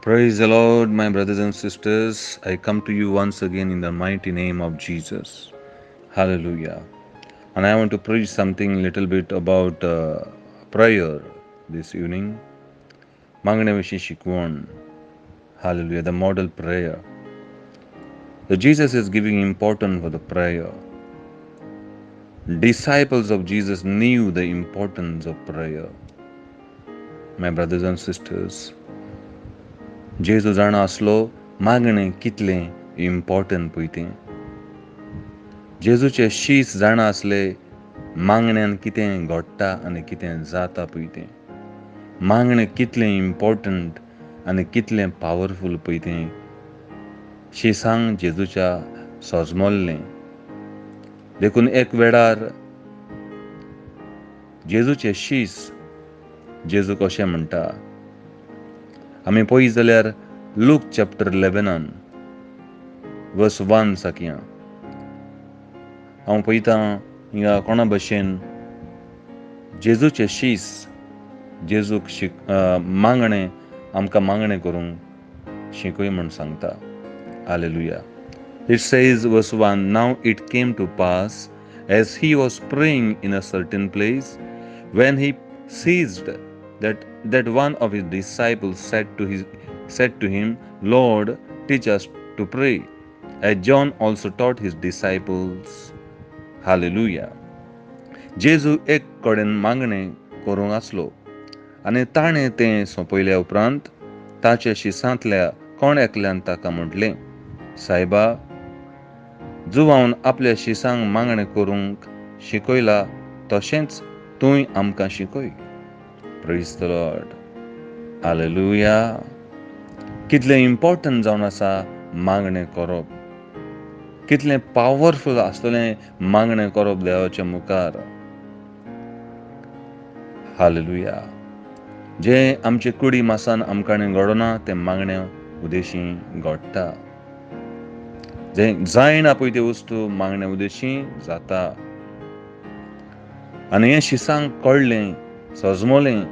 Praise the Lord, my brothers and sisters. I come to you once again in the mighty name of Jesus. Hallelujah. And I want to preach something little bit about prayer this evening. Manganevishi Shikwan. Hallelujah. The model prayer. So Jesus is giving importance for the prayer. Disciples of Jesus knew the importance of prayer. My brothers and sisters, Jesus जाणा आसलो मागणें कितलें important पळय तें. जेजूचे शीस जाणा आसले मागण्यान कितें घडटा आनी कितें जाता पळय तें. मागणें कितलें इम्पॉर्टंट आनी कितलें पावरफूल पळय तें. शिसांक जेजूच्या सोजमोल्लें. देखून एक वेळार जेजूचे शीस जेजू कशें म्हणटा. आमी पळयत जाल्यार लूक चॅप्टर 11 वर्स 1 साकया हांव पळयतां हिंगा कोणा भाशेन जेजूचे शीस जेजूक मागणें आमकां मागणें करूंक शिकय म्हूण सांगता. Hallelujah. It says, verse 1, Now it came to pass, as he was praying in a certain place, when he ceased, that one of his disciples said to him, Lord, teach us to pray, as John also taught his disciples. Hallelujah. जेजू एक कडेन मागणें करूंक आसलो आनी ताणें तें सोंपयल्या उपरांत ताच्या शिसांतल्या कोण एकल्यान ताका म्हटलें, सायबा, जो हांव आपल्या शिसांक मागणें करूंक शिकयला तशेंच तूंय आमकां शिकय. Praise the Lord. हालेलुया. कितलें इम्पॉर्टंट जावन आसा मागणें करप. कितलें पावरफूल आसतलें मागणें करप देवाच्या मुखार. हालेलुया. जें आमचे कुडी मासान आमकां घडना तें मागण्या उदेशीं घडटा. जें जायना पळय त्यो वस्तू मागण्या उदेशीं जाता. आनी हें शिसांक कळ्ळें, सजमलें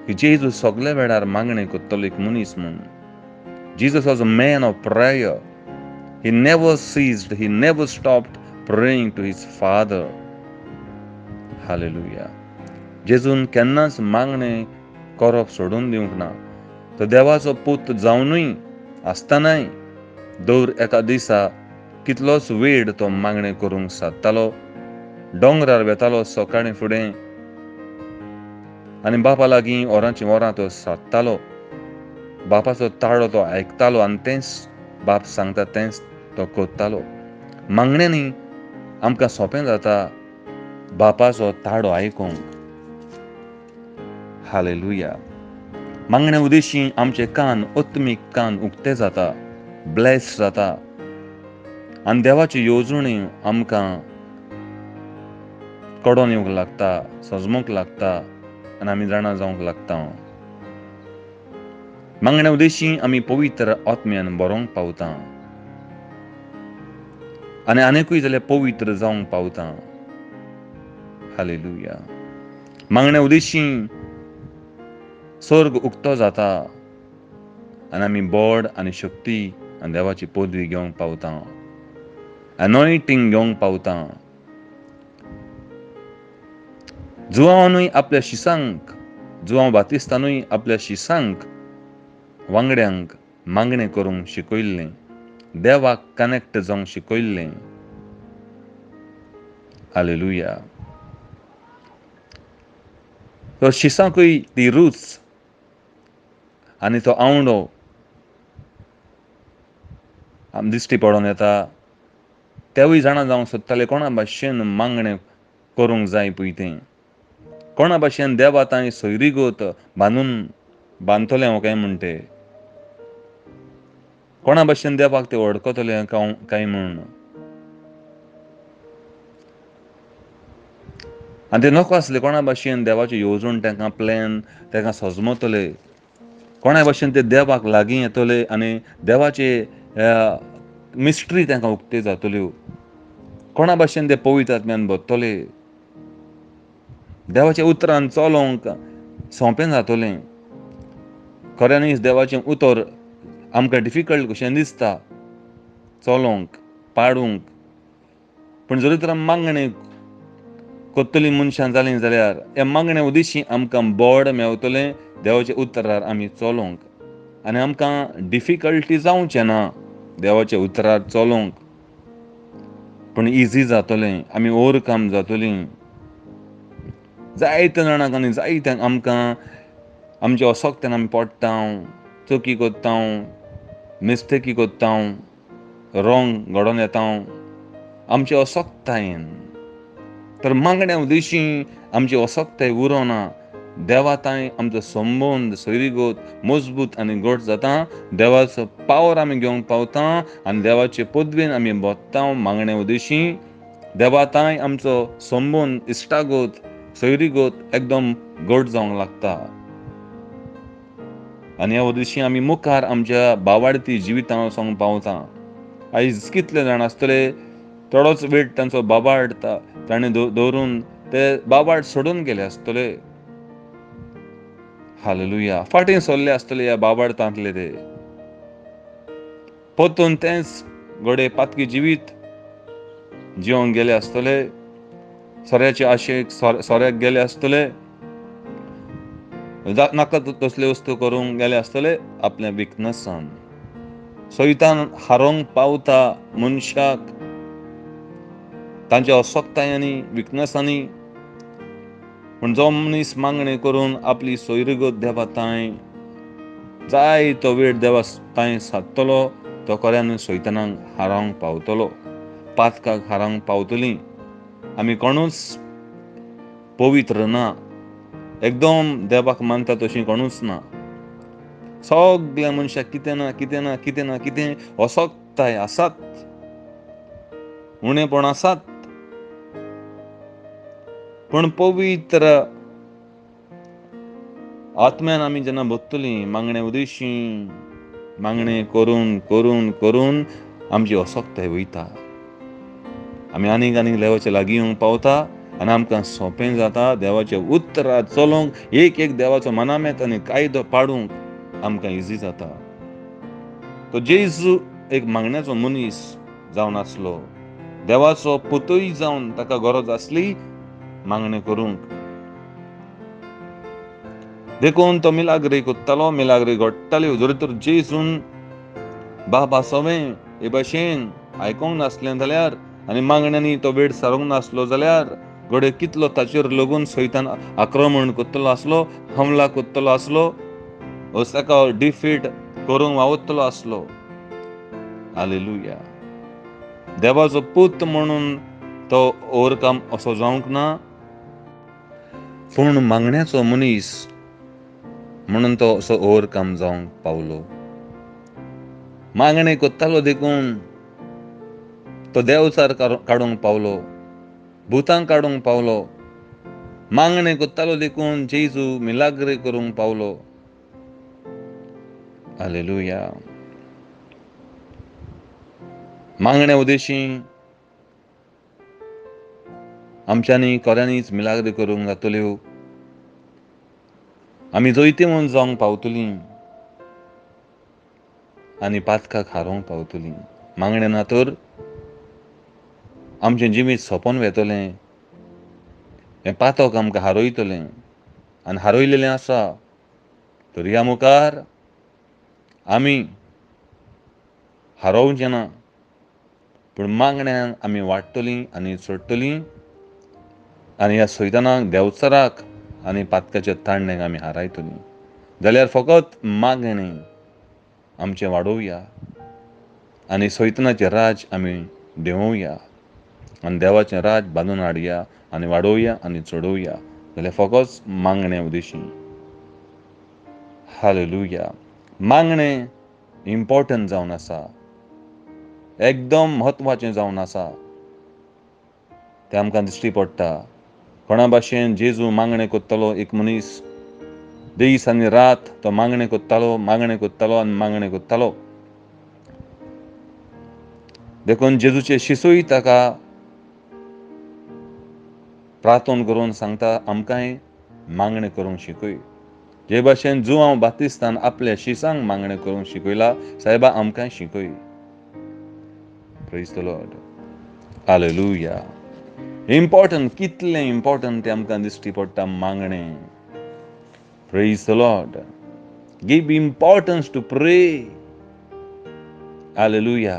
की जेजू सगल्या वेळार मागणें करतलो एक मनीस म्हूण. Jesus was a man of prayer. He never ceased, he never stopped praying to his Father. Hallelujah. जेजून केन्नाच मागणें करप सोडून दिवंक ना. तो देवाचो पूत जावनूय आसतनाय दर एका दिसा कितलोच वेळ तो मागणें करूंक सादतालो. दोंगरार वेतालो सकाळीं फुडें आनी बापा लागीं वरांचीं वरां तो सादतालो. बापाचो ताळो तो आयकतालो आनी तेंच बाप सांगता तेंच तो करतालो. मागण्यांनी आमकां सोंपें जाता बापाचो ताळो आयकूंक. हालेलुया. मागण्या उदेशीं आमचे कान आत्मीक कान उक्ते जाता, ब्लेस जाता आनी देवाची येवजणी आमकां कडोन येवंक लागता, सजमूंक लागता आनी आमी जाणा जावंक लागता. मागण्या उदेशीं आमी पवित्र आत्म्यान बरोवंक पावता आनी आनीकूय जाल्यार पवित्र जावंक पावता. हालेलुया. मागण्या उदेशीं स्वर्ग उक्तो जाता आनी आमी बोड आनी शक्ती आनी देवाची पदवी घेवंक पावता. एनॉयंटींग घेवंक पावता. जुआवानूय आपल्या शिसांक, जुआव बातिस्तानूय आपल्या शिसांक वांगड्यांक मागणें करूंक शिकयल्लें, देवाक कनेक्ट जावंक शिकयल्लें. हालेलुया. तो शिसांकूय ती रूच आनी तो आवंडो दिश्टी पडोन येता. तेवूय जाणा जावंक सोदताले कोणा भाशेन मागणें करूंक जाय पळय तें. कोणा भाशेन देवा तांय सोयरीगत बांदतलें हांव काय म्हण तें. कोणा भाशेन देवाक ते वळखतले काय म्हूण. आनी तें नोको आसलें कोणा भाशेन देवाची येवजण तांकां प्लॅन तांकां सजमतले. कोणा भाशेन ते देवाक लागीं येतले आनी देवाचे मिस्ट्री तांकां उक्त्यो जातल्यो. कोणा भाशेन ते पवित्र आत्म्यान भरतले. देवाच्या उतरान चलोवंक सोंपें जातलें. खऱ्यांनीच देवाचें उतर आमकां डिफिकल्ट कशें दिसता चलोंक पाडूंक, पूण जरी तर मागणें कोत्तली मनशां जालीं जाल्यार ह्या मागण्या उद्देशी आमकां बोड मेवतलें देवाच्या उतरार आमी चलोंक, आनी आमकां डिफिकल्टी जावचें ना देवाच्या उतरार चलोंक, पूण इजी जातलें, आमी ओवरकम जातलीं. जायत्या जाणांक आनी जायत्यांक आमकां आमच्या वसोकत्यान आमी पडटा, चुकी कोत्ता, मिस्टेकी कोत्ता, रॉंग घडोवन येता आमच्या वसोकतायेन. तर मागण्या उद्देशी आमची वसोकताय उरोना, देवा तांय आमचो संबंद सोयरीगत मजबूत आनी घट जाता, देवाचो पावर आमी घेवंक पावता आनी देवाचे पदवेन आमी बोत्ता मागण्या उद्देशी. देवा तांय आमचो संबंद इश्टागत सोयरीगत एकदम घट जावंक लागता. आनी ह्या उद्देशी आमी मुखार आमच्या बावार्थी जिवितांत वचोंक पावता. आयज कितले जाण आसतले थोडोच वेळ तांचो बाबार्थ ताणें दवरून ते बाबार्थ सोडून गेले आसतले. हालेलुया. फाटीं सरले आसतले ह्या बाबार्थांतले ते. परतून तेंच घोडे पातकी जिवीत जिवंक गेले आसतले, सोऱ्याचे आशेक सोऱ्याक गेले आसतले, नाका तसल्यो वस्तू करूंक गेले आसतले आपल्या विकनसान. सैतान हारोवंक पावता मनशाक तांच्या असोकतायांनी विकनसांनी, पूण जो मनीस मागणें करून आपली सोयरीगत देवा तांय जायतो वेळ देवा तांय सादतलो, तो खऱ्यान सैतानाक हारोवंक पावतलो, पातकाक हारोवंक पावतलीं. आमी कोणूच पवित्र ना, एकदम देवाक मानता तशीं कोणूच ना. सगल्या मनशाक कितें ना कितें ना कितें ना कितें असोकताय आसात, उणेपण आसात, पूण पवित्र आत्म्यान आमी जेन्ना भोगतलीं मागण्या उद्देशी, मागणें करून करून करून आमची असोकताय वयता. आमी आनीक आनीक देवाच्या लागीं येवंक पावता आनी आमकां सोंपें जाता देवाच्या उतरार चलोंक. एक एक देवाचो मनामेत आनी कायदो पाडूंक आमकां इजी जाता. तो जेजू एक मागण्याचो मनीस जावन आसलो, देवाचो पुतूय जावन ताका गरज आसली मागणें करूंक. देखून तो मिलाग्री कोत्तालो, मिलाग्री घडटाल्यो. जरी तर जेजून बाबा सोवें हे भाशेन आयकोंक नासलें जाल्यार आनी मागण्यांनी तो वेळ सारूंक नासलो जाल्यार घडये कितलो ताचेर लागून सैतान आक्रमण कोत्तलो आसलो, हमला कोत्तलो आसलो, ताका डिफीट करूंक वावुरतलो आसलो. हालेलुया. देवाचो पूत म्हणून तो ओवरकम असो जावंक ना, पूण मागण्याचो मनीस म्हणून तो असो ओवरकम जावंक पावलो. मागणें कोत्तालो देखून तो देंवचार काडूंक पावलो, भुतांक काडूंक पावलो. मागणें कोत्तालो देखून जेजू मिलाग्री करूंक पावलो. हालेलुया. मागण्या उद्देशी आमच्यांनी खऱ्यांनीच मिलाग्री करूंक जातल्यो. आमी जैते म्हूण जावंक पावतलीं आनी पातकाक हारोवंक पावतलीं. मागणें ना तर आमचें जिवीत सोंपोन वेतलें, हें पातक आमकां हारयतलें आनी हारयलेलें आसा. तर ह्या मुखार आमी हारोवचें ना, पूण मागण्यांत आमी वाडटलीं आनी चडटलीं आनी ह्या सैतानाक देंवचाराक आनी पातकाच्या तांणेक आमी हारयतलीं. जाल्यार फकत मागणें आमचें वाडोवया आनी सैतानाचें राज आमी देंवोवया आनी देवाचें राज बांदून हाडया आनी वाडोवया आनी चडोवया. जाल्यार फकत मागण्या उद्देशी. हालेलुया. मागणें इम्पॉर्टंट जावन आसा, एकदम म्हत्वाचें जावन आसा. तें आमकां दिश्टी पडटा. कोणा भाशेन जेजू मागणें कोत्तालो एक मनीस, दीस आनी रात तो मागणें कोत्तालो, मागणें कोत्तालो आनी मागणें कोत्तालो. देखून जेजूचे शिसूय ताका प्रार्थना करून सांगता, आमकांय मागणें करूंक शिकय. जे भाशेन जुआंव बातिस्तान आपल्या शिसांक मागणें करूंक शिकयला, सायबा आमकांय शिकय. Praise the Lord. Hallelujah. Important, कितलें इम्पॉर्टंट तें आमकां दिश्टी पडटा मागणें. Praise the Lord. Give importance to pray. Hallelujah.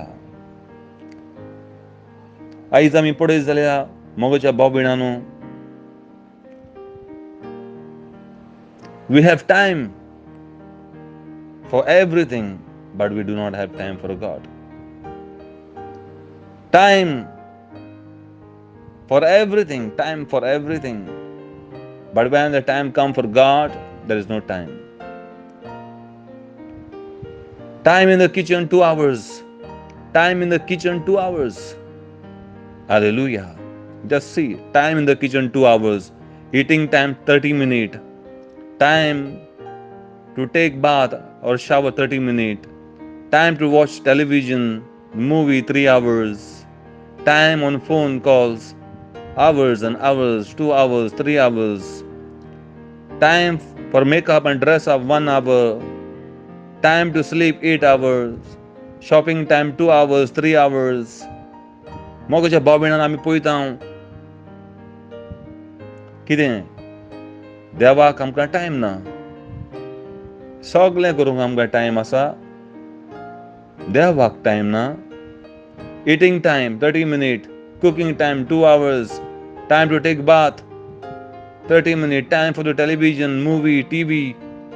आयज आमी पळयत जाल्यार मोगाच्या भाव भयणांनो, we have time for everything, but we do not have time for God. Time for everything. But when the time comes for God, there is no time. Time in the kitchen, 2 hours. Time in the kitchen, 2 hours. Hallelujah. Just see, time in the kitchen, 2 hours. Eating time, 30 minutes. Time to take bath or shower, 30 minutes. Time to watch television, movie, 3 hours. Time on phone calls, hours and hours, 2 hours, 3 hours. Time for makeup and dress up, 1 hour. Time to sleep, 8 hours. Shopping time, 2 hours, 3 hours. मोगाच्या भाव भयणांनो, आमी पळयता कितें देवाक आमकां time ना. सगळें करूंक आमकां टायम आसा, देवाक टायम ना. Eating time, 30 minutes. Cooking time, 2 hours. Time to take bath, 30 minutes. Time for the television, movie, TV,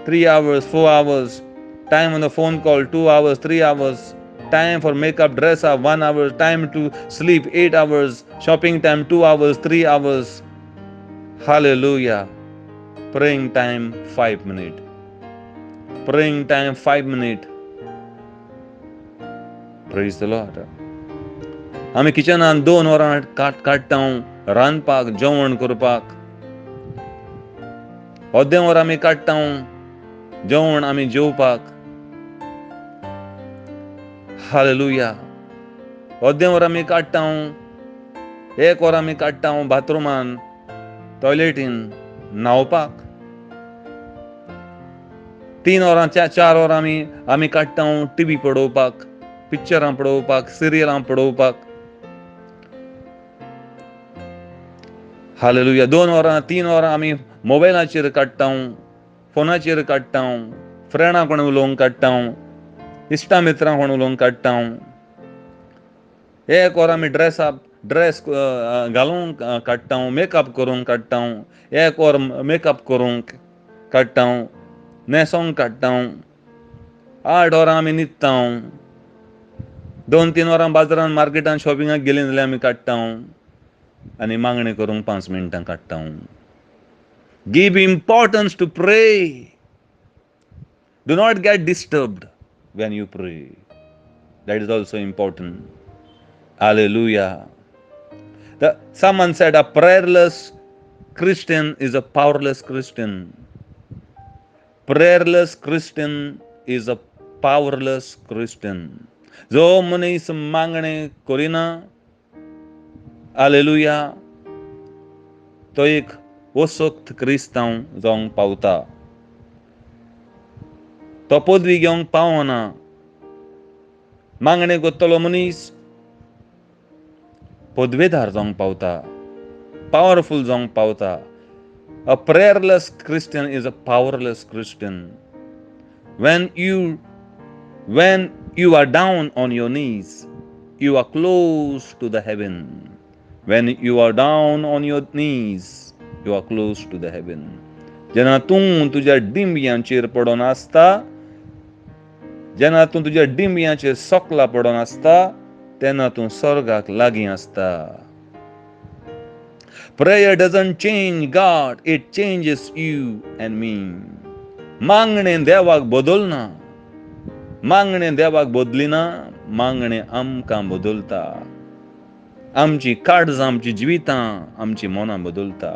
3 hours, 4 hours. Time on the phone call, 2 hours, 3 hours. Time for makeup, dress up, 1 hour. Time to sleep, 8 hours. Shopping time, 2 hours, 3 hours. Hallelujah. Praying time, 5 minutes. Praying time, 5 minutes. Praise the Lord. आमी किचनान 2 वरां काडटा रांदपाक, जेवण करपाक. अर्दें वर आमी काडटा जेवण आमी जेवपाक. हालेलुया. अर्दें वर आमी काडटा, 1 वर आमी काडटा बाथरुमान, टॉयलेटीन न्हावपाक. 3 वरां 4 वरां आमी काडटा टीव्ही पळोवपाक, पिक्चरां पळोवपाक, सिरियलां पळोवपाक. हालेलुया. 2 वरां 3 वरां आमी मोबायलाचेर काडटा, फोनाचेर काडटा, फ्रेंडां कोण उलोवंक काडटा, इश्टा मित्रां कोण उलोवंक काडटा. 1 वर आमी ड्रेस घालूंक काडटा, मेकअप करूंक काडटा. 1 वर मेकअप करूंक काडटा, न्हेसोंक काडटा. 8 वरां आमी न्हिदता. 2-3 वरां बाजारान मार्केटान शॉपिंगाक गेलीं जाल्यार आमी काडटा. आनी मागणें करूंक 5 मिनटां काडटा. Give importance to pray. Do not get disturbed when you pray. That is also important. Hallelujah. Someone said a prayerless Christian is a powerless Christian. Prayerless Christian is a powerless Christian. जो मनीस मागणें करिना, hallelujah, तो एक वसोक्त क्रिस्तांव जावंक पावता. तो पदवी घेवंक पावना. मागणें करतलो मनीस पदवेदार जावंक पावता, पावरफुल जावंक पावता. A prayerless Christian is a powerless Christian. When you are down on your knees, you are close to the heaven. When you are down on your knees, you are close to the heaven. जेन्ना तूं तुज्या डिंबयांचेर पडून आसता, जेन्ना तूं तुज्या डिंबयांचेर सोकला पडून आसता, तेन्ना तूं स्वर्गाक लागीं आसता. Prayer doesn't change God, it changes you and me. मागणें देवाक बदलना. मागणें देवाक बदलिना, मागणें आमकां बदलता. आमची काळजां, आमची जिवितां, आमची मनां बदलता.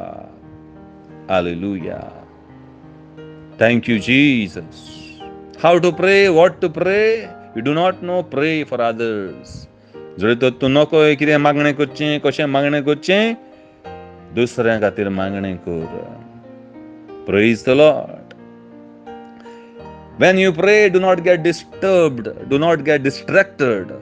Hallelujah. Thank you, Jesus. How to pray, what to pray? You do not know, pray for others. जर तर तूं नकोय कितें मागणें करचें, कशें मागणें करचें, दुसऱ्यां खातीर मागणें कर. Praise the Lord. When you pray, do not get disturbed, do not get distracted.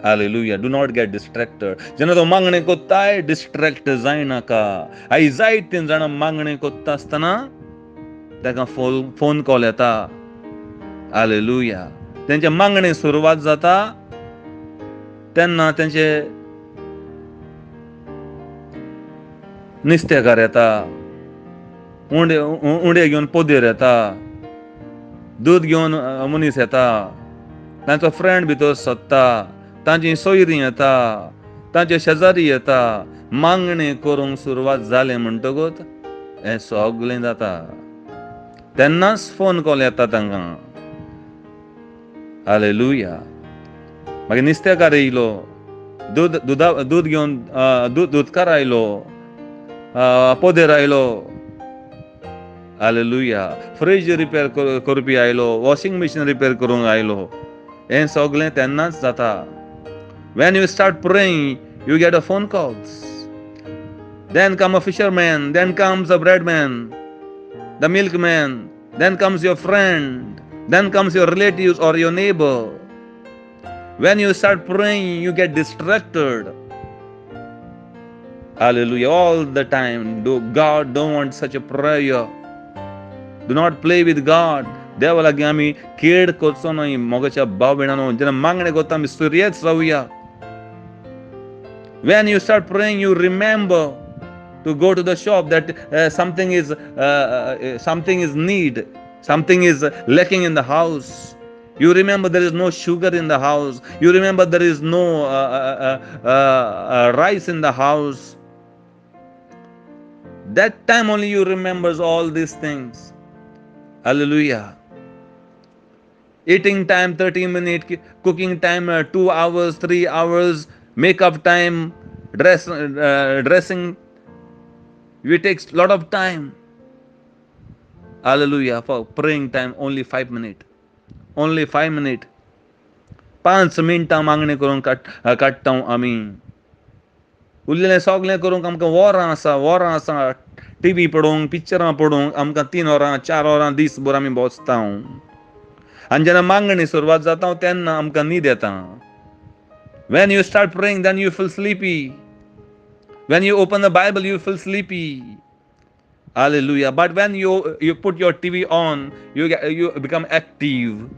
Hallelujah. Do not get distracted. जेन्ना तो मागणे कोत्ताय डिस्ट्रॅक्ट जायनाका. आई जायतीं जाणां मागणे कोत्ता आसतना ताका फोन कॉल येता. हालेलुया. तेंचे मागणे सुरवात जाता तेन्ना तेंचे नुस्तेकार येता, उंडे घेवन पोदेर येता, दूद घेवन मनीस येता, तांचो फ्रेंड भितर सोदता, तांची सोयरीं येता, तांचे शेजारी येता. मागणे करूंक सुरवात जालें म्हणटकूच हें सगळें जाता. तेन्नाच फोन कॉल येता तांकां. हालेलुया. मागीर नुस्तेकार येयलो, दूद घेवन दूदकार आयलो, पोदेर आयलो. हालेलुया. फ्रीज रिपेर करपी आयलो, वॉशिंग मशीन रिपेर करूंक आयलो. हें सगळें तेन्नाच जाता. When you start praying, you get a phone calls. Then come a fisherman, then comes a breadman, the milkman, then comes your friend, then comes your relatives or your neighbor. When you start praying, you get distracted. Hallelujah. All the time. God don't want such a prayer. Do not play with God. देवा लागीं आमी खेळ करचो न्हय. मोगाच्या भाव भयणांनो, जेन्ना मागणे करता आमी सुरयेत रावया. When you start praying, you remember to go to the shop that something is need, something is lacking in the house. You remember there is no sugar in the house. You remember there is no rice in the house. That time only you remembers all these things. Hallelujah. Eating time 30 minutes, cooking time 2 hours, 3 hours, makeup time, dressing. It takes a lot of time. Hallelujah. For praying time only 5 minutes. Only 5 minutes. 5 मिनटां मागणे करून काडटा आमी. उरलेलें सगळें करूंक आमकां वरां आसा. टीव्ही पळोवंक, पिक्चरां पळोवंक आमकां 3 वरां 4 वरां दिसभर आमी बसता. आनी जेन्ना मागणी सुरवात जाता तेन्ना आमकां न्हीद येता. When you start praying, then you feel sleepy. When you open the Bible, you feel sleepy. Hallelujah. But when you put your TV on, you become active.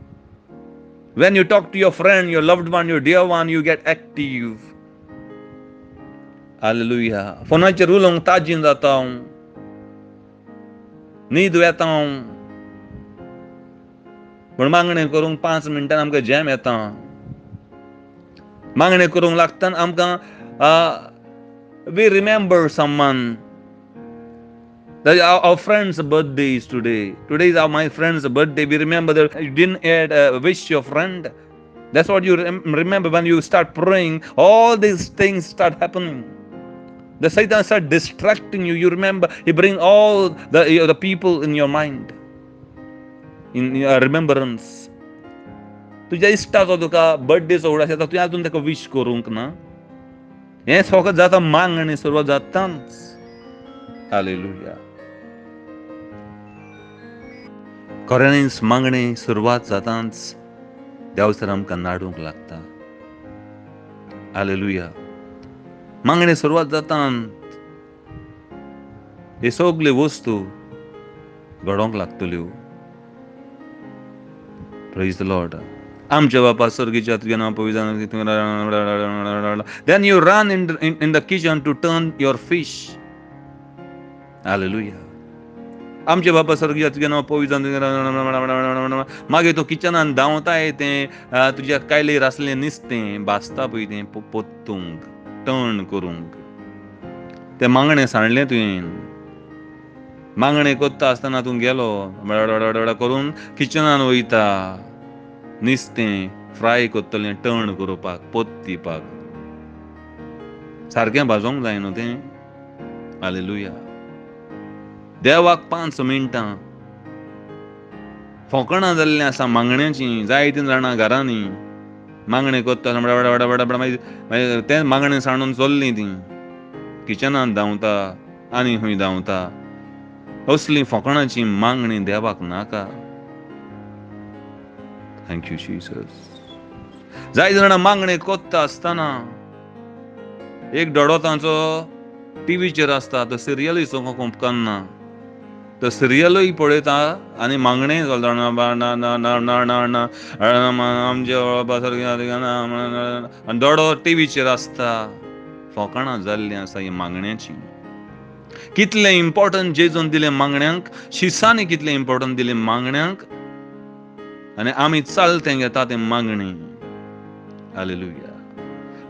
When you talk to your friend, your loved one, your dear one, you get active. Hallelujah. फोनाचेर उलोवंक ताजीन जाता. न्हीद येता. पूण मागणें करूंक 5 मिनटान आमकां जॅम येता. मागणें करूंक लागतना आमकां we remember someone. That our friend's birthday is today. Today is my friend's birthday. We remember that you didn't wish your friend. That's what you remember when you start praying. All these things start happening. The Satan start distracting you. You remember, he bring all the people in your mind, in your remembrance. तुज्या इश्टाचो तुका बर्थडेचो उगडास येता, तुवें आजून ताका wish करूंक ना. हें फकत जाता मागणी सुरवात जाताच. हालेलुया. खऱ्यांनीच मागणी सुरवात जाताच देवसर आमकां नाडूंक लागता. हालेलुया. मागणी सुरवात जाताच हे सगल्यो वस्तू घडोवंक लागतल्यो. Praise the Lord. आमचे बापा सर्गीच्या तुजें नांव पवित्र. Then you run in the kitchen to turn your fish. Hallelujah. आमचे बापा सर्गीच्या तुजें नांव पवित्र. मागीर तूं किचनान धांवताय तें तुज्या कायलेर आसलें नुस्तें भाजता पळय तें पोत्तूंक, टर्न करूंक. तें मागणें सांडलें तुवें. मागणें कोत्ता आसतना तूं गेलो करून किचनान वयता. नुस्तें फ्राय करतलें, टर्न करपाक, पोत्तिपाक. सारकें भाजोंक जाय न्हू तें. हालेलुया. देवाक 5 मिनटां फकाणां जाल्लीं आसा मागण्याचीं. जायतीं जाणां घरांनी मागणें कोत्ता मागीर तें मागणें सांडून चल्लीं तीं. किचनान धांवता आनी खंय धांवता. असलीं फकाणाची मागणी देवाक नाका. Thank you Jesus. जाय जाणां मागणे कोत्ता आसतना एक दोडो तांचो टीव्हीचेर आसता, तो सिरियलूय चोवंक उपकारना. तो सिरियलूय पळयता आनी मागणेय आमचे आनी दोडो टीव्हीचेर आसता. फकाणां जाल्लीं आसा ही मागण्याची. कितलें इम्पॉर्टंट जेजून दिलें मागण्यांक, शिसांनी कितलें इम्पॉर्टंट दिलें मागण्यांक, आनी आमी चालतें घेता तें मागणी. Hallelujah.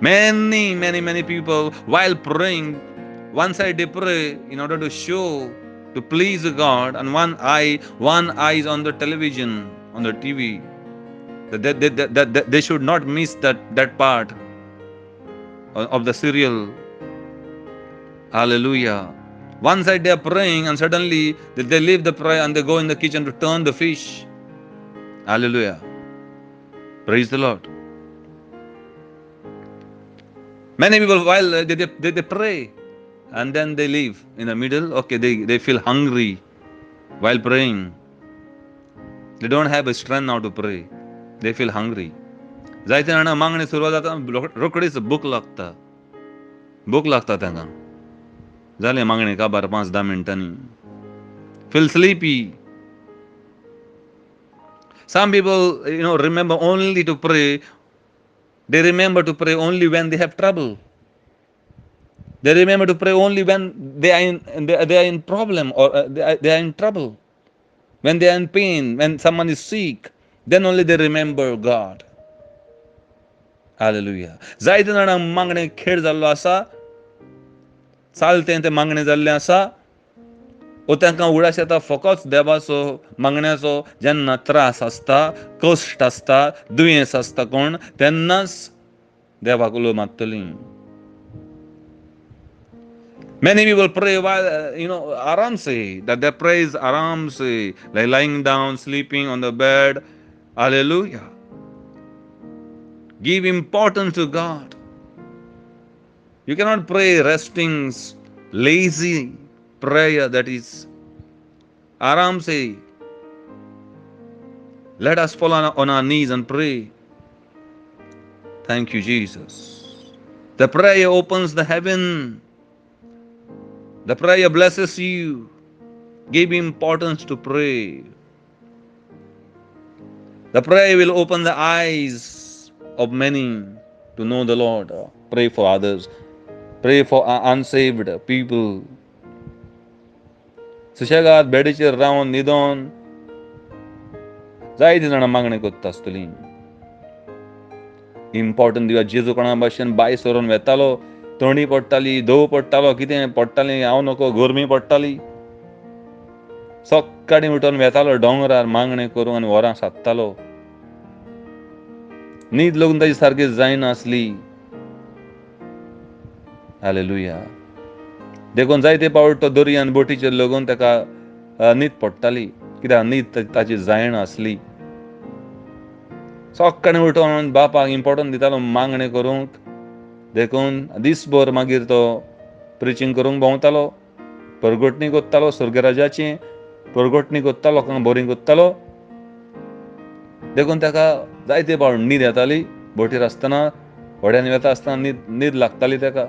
Many people, while praying, one side they pray in order to show, to please God, and one eye is on the television, on the TV. They should not miss that part of the serial. Hallelujah. One side they are praying, and suddenly they leave the prayer and they go in the kitchen to turn the fish. Hallelujah. Praise the Lord. Many people, while they pray, and then they leave in the middle. Okay, they feel hungry while praying. They don't have a strength now to pray. They feel hungry. जायते जाणां मागणी सुरवात जाता रोकडीच भूक लागता तांकां. जालें मागणी काबार 5-10 मिनटांनी. Feel sleepy. Some people, remember only to pray. They remember to pray only when they have trouble. They remember to pray only when they are in problem, or they are in trouble. When they are in pain, when someone is sick, then only they remember God. Hallelujah. जायते जाणांक मागणे खेळ जाल्लो आसा, चालतें तें मागणें जाल्लें आसा, वो तांकां उगडास येता फकत देवाचो मागण्याचो. जेन्ना त्रास आसता, कश्ट आसता, दुयेंस आसता कोण, तेन्नाच देवाक उलो मागतलीं. Many people pray while, aram se, that their praise aram se, like lying down, sleeping on the bed. Hallelujah. Give importance to God. You cannot pray resting, lazy prayer, that is aram se. Let us fall on our knees and pray. Thank you, Jesus. The prayer opens the heaven. The prayer blesses you. Give importance to pray. The prayer will open the eyes of many to know the Lord. Pray for others. Pray for unsaved people. सुशेगाद बेडीचेर रावन न्हिदोन जायतीं जाणां मागणी करता आसतलीं. Important Divya जेजू कोणा भाशेन bye सरून वेतालो, थंडी पडटाली, धोव पडटालो, कितें पडटालीं, हांव नको, गरमी पडटाली. सकाळीं उठोन वेतालो दोंगरार मागणी करूंक आनी वरां सादतालो. न्हीद लागून ताची सारकी जायना आसली. हालेलुया. देखून जायते पावट तो दर्यान बोटीचेर लागून ताका न्हीद पडटाली, कित्याक न्हीद ताची जायना आसली. सकाळीं उठोन बापाक इम्पॉर्टंट दितालो मागणी करूंक. देखून दिसभर मागीर तो प्रिचींग करूंक भोंवतालो, परगोटणी कोत्तालो, स्वर्गराज्याची परगोटणी कोत्तालो, लोकांक बोरी कोत्तालो. देखून ताका जायते पावट न्हीद येताली. बोटीर आसतना, व्हड्यान वेता आसतना न्हीद लागताली ताका.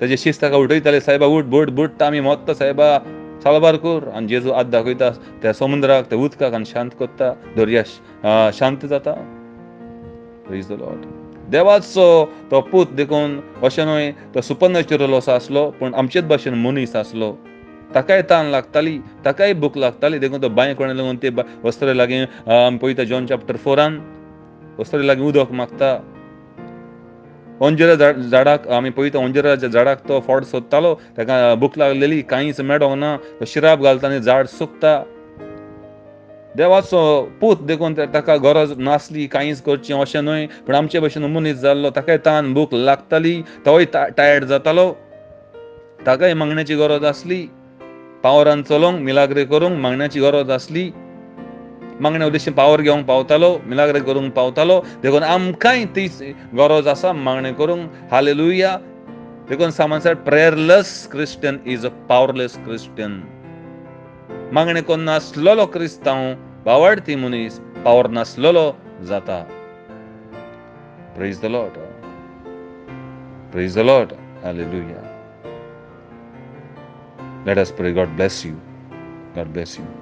तेजे शिस्त ताका उठयताले, सायबा उठ, बोट बुडटा, आमी मोत्ता सायबा, साळबार कर. आनी जेजू हात दाखयता त्या समुद्राक, त्या उदकाक, आनी शांत कोत्ता. दर्या शांत जाता. Praise the Lord. देवाचो तो पूत देखून अशें न्हय तो सुपरनॅचरल असो आसलो, पूण आमचेच भाशेन मनीस आसलो. ताकाय तान लागताली, ताकाय भूक लागताली. देखून तो बांय कोणे लागून ते वस्त्र लागीं आमी पळयता जॉन चॅप्टर 4 वस्त्र लागीं उदक मागता. अंजिरा झाडाक आमी पळयता, अंजिराच्या झाडाक तो फोड सोदतालो, ताका भूक लागलेली, कांयच मेळोंक ना. तो शिराब घालता आनी झाड सुकता. देवाचो पूत देखून ताका गरज नासली कांयच करचें अशें न्हय, पूण आमचे भशेन मनीस जाल्लो, ताकाय तान भूक लागताली. तोय टायर्ड जातालो, ताकाय मागण्याची गरज आसली. पावरान चलोंक, मिलाग्रे करूंक मागण्याची गरज आसली. मागण्या उद्देशीं पावर घेवंक पावतालो, मिलाग्रे करूंक पावतालो. देखून आमकांय तीच गरज आसा मागणी करूंक. हालेलुया. देखून someone said, prayerless Christian is a powerless Christian. मागणी कोन्ना आसलोलो क्रिस्तांव, भावार्थी मनीस पावर नासलेलो जाता. Praise the Lord. Praise the Lord. Hallelujah. Let us pray. God bless you. God bless you.